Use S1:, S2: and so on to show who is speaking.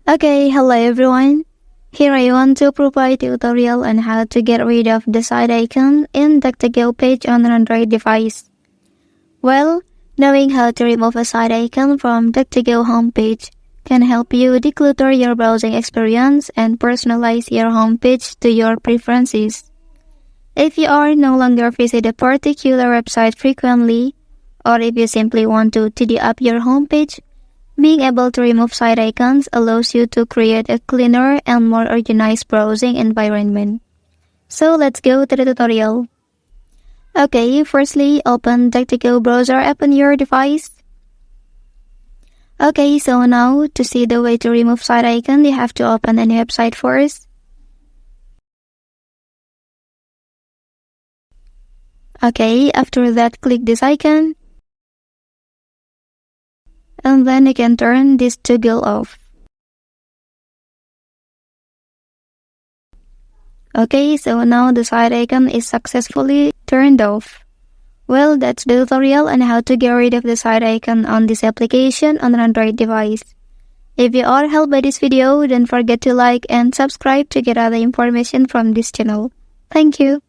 S1: Okay, hello everyone. Here I want to provide a tutorial on how to get rid of the side icon in DuckDuckGo page on an Android device. Well, knowing how to remove a side icon from DuckDuckGo homepage can help you declutter your browsing experience and personalize your homepage to your preferences. If you are no longer visit a particular website frequently, or if you simply want to tidy up your homepage, being able to remove side icons allows you to create a cleaner and more organized browsing environment. So let's go to the tutorial. Okay, firstly, open DuckDuckGo browser app on your device. Okay, so now to see the way to remove side icon, you have to open any website first. Okay, after that, click this icon. And then you can turn this toggle off. Okay, so now the side icon is successfully turned off. Well, that's the tutorial on how to get rid of the side icon on this application on an Android device. If you are helped by this video, don't forget to like and subscribe to get other information from this channel. Thank you.